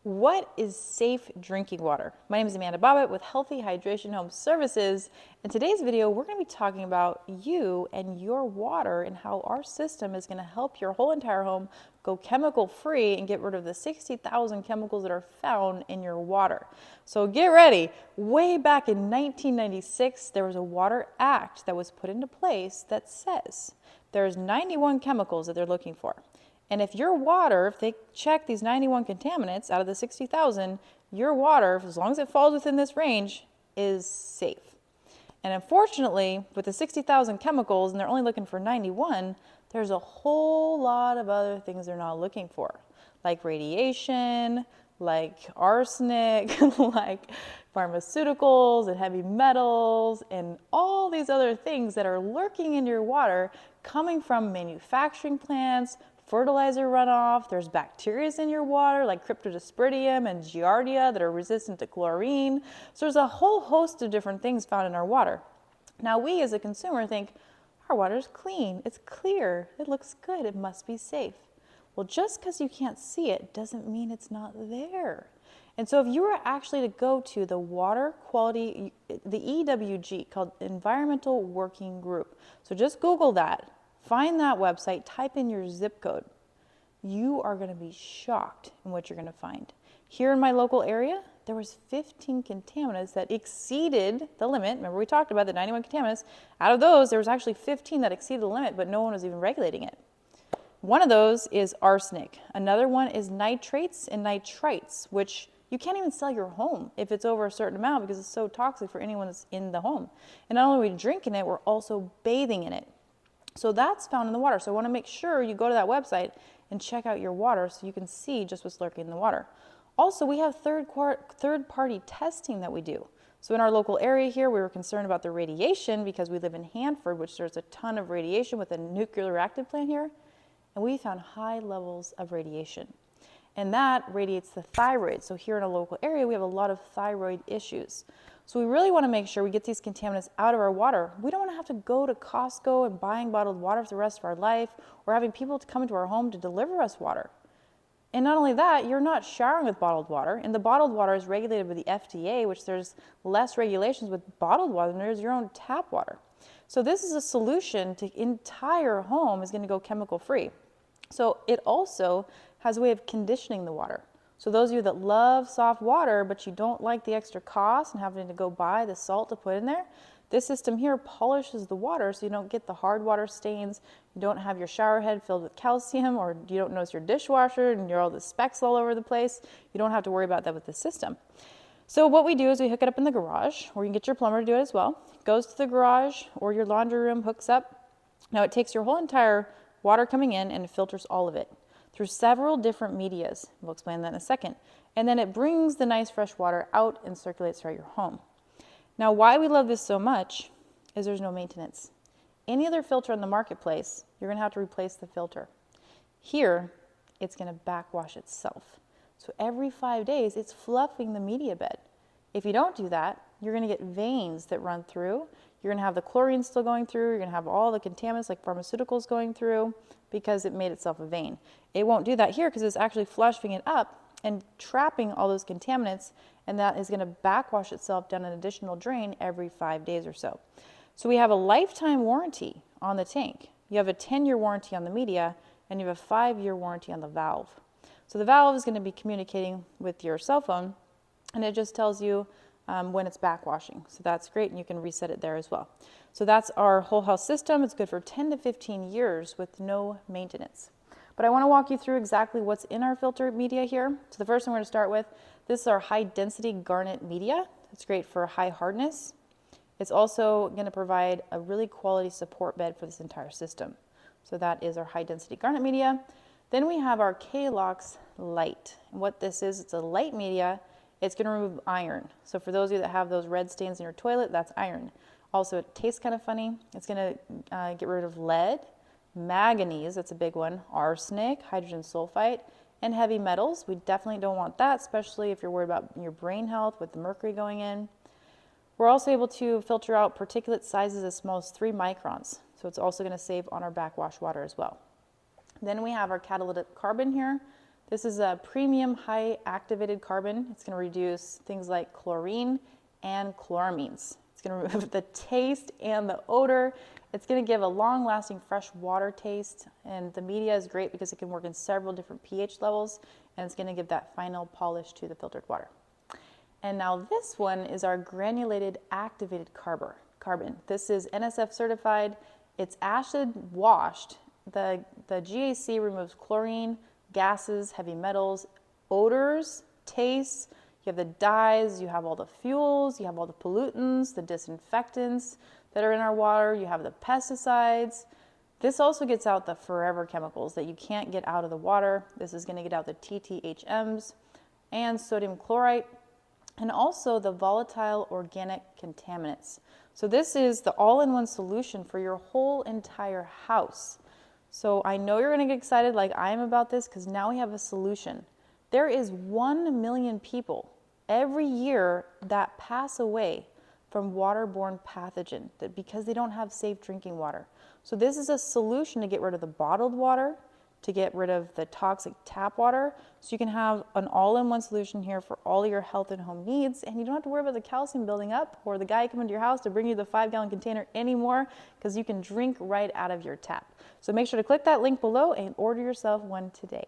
What is safe drinking water? My name is Amanda Bobbett with Healthy Hydration Home Services. In today's video, we're going to be talking about you and your water and how our system is going to help your whole entire home go chemical free and get rid of the 60,000 chemicals that are found in your water. So get ready. Way back in 1996, there was a Water Act that was put into place that says there's 91 chemicals that they're looking for. And if your water, if they check these 91 contaminants out of the 60,000, your water, as long as it falls within this range, is safe. And unfortunately, with the 60,000 chemicals and they're only looking for 91, there's a whole lot of other things they're not looking for, like radiation, like arsenic, like pharmaceuticals and heavy metals, and all these other things that are lurking in your water coming from manufacturing plants, fertilizer runoff. There's bacteria in your water like cryptosporidium and giardia that are resistant to chlorine. So there's a whole host of different things found in our water. Now we as a consumer think our water is clean, it's clear, it looks good, it must be safe. Well, just because you can't see it doesn't mean it's not there. And so if you were actually to go to the water quality, the EWG, called Environmental Working Group, so just Google that. Find that website, type in your zip code. You are going to be shocked in what you're going to find. Here in my local area, there was 15 contaminants that exceeded the limit. Remember we talked about the 91 contaminants. Out of those, there was actually 15 that exceeded the limit, but no one was even regulating it. One of those is arsenic. Another one is nitrates and nitrites, which you can't even sell your home if it's over a certain amount because it's so toxic for anyone that's in the home. And not only are we drinking it, we're also bathing in it. So that's found in the water. So I want to make sure you go to that website and check out your water so you can see just what's lurking in the water. Also, we have third-party testing that we do. So in our local area here, we were concerned about the radiation because we live in Hanford, which there's a ton of radiation with a nuclear reactor plant here. And we found high levels of radiation. And that radiates the thyroid. So here in a local area, we have a lot of thyroid issues. So we really want to make sure we get these contaminants out of our water. We don't want to have to go to Costco and buying bottled water for the rest of our life, or having people to come into our home to deliver us water. And not only that, you're not showering with bottled water, and the bottled water is regulated by the FDA, which there's less regulations with bottled water than there's your own tap water. So this is a solution to entire home is going to go chemical free. So it also has a way of conditioning the water. So those of you that love soft water, but you don't like the extra cost and having to go buy the salt to put in there, this system here polishes the water so you don't get the hard water stains, you don't have your shower head filled with calcium, or you don't notice your dishwasher and you're all the specks all over the place. You don't have to worry about that with this system. So what we do is we hook it up in the garage, or you can get your plumber to do it as well. It goes to the garage or your laundry room, hooks up. Now it takes your whole entire water coming in and it filters all of it through several different medias. We'll explain that in a second. And then it brings the nice fresh water out and circulates throughout your home. Now, why we love this so much is there's no maintenance. Any other filter in the marketplace, you're gonna have to replace the filter. Here, it's gonna backwash itself. So every 5 days, it's fluffing the media bed. If you don't do that, you're gonna get veins that run through. You're gonna have the chlorine still going through. You're gonna have all the contaminants like pharmaceuticals going through because it made itself a vein. It won't do that here because it's actually flushing it up and trapping all those contaminants, and that is gonna backwash itself down an additional drain every 5 days or so. So we have a lifetime warranty on the tank. You have a 10-year warranty on the media, and you have a 5-year warranty on the valve. So the valve is gonna be communicating with your cell phone, and it just tells you when it's backwashing. So that's great, and you can reset it there as well. So that's our whole house system. It's good for 10 to 15 years with no maintenance. But I want to walk you through exactly what's in our filter media here. So the first thing we're going to start with, this is our high density garnet media. It's great for high hardness. It's also going to provide a really quality support bed for this entire system. So that is our high density garnet media. Then we have our K-Lox light. And what this is, it's a light media. It's going to remove iron. So for those of you that have those red stains in your toilet, that's iron. Also, it tastes kind of funny. It's going to get rid of lead, manganese, that's a big one, arsenic, hydrogen sulfide, and heavy metals. We definitely don't want that, especially if you're worried about your brain health with the mercury going in. We're also able to filter out particulate sizes as small as 3 microns. So it's also going to save on our backwash water as well. Then we have our catalytic carbon here. This is a premium high activated carbon. It's going to reduce things like chlorine and chloramines. It's going to remove the taste and the odor. It's going to give a long-lasting fresh water taste, and the media is great because it can work in several different pH levels, and it's going to give that final polish to the filtered water. And now this one is our granulated activated carbon. This is NSF certified. It's acid washed. The GAC removes chlorine, gases, heavy metals, odors, tastes. You have the dyes, you have all the fuels, you have all the pollutants, the disinfectants that are in our water, you have the pesticides. This also gets out the forever chemicals that you can't get out of the water. This is going to get out the TTHMs and sodium chloride, and also the volatile organic contaminants. So this is the all-in-one solution for your whole entire house. So I know you're going to get excited like I am about this, because now we have a solution. There is 1 million people every year that pass away from waterborne pathogen because they don't have safe drinking water. So this is a solution to get rid of the bottled water, to get rid of the toxic tap water, so you can have an all-in-one solution here for all your health and home needs, and you don't have to worry about the calcium building up or the guy coming to your house to bring you the 5-gallon container anymore, because you can drink right out of your tap. So make sure to click that link below and order yourself one today.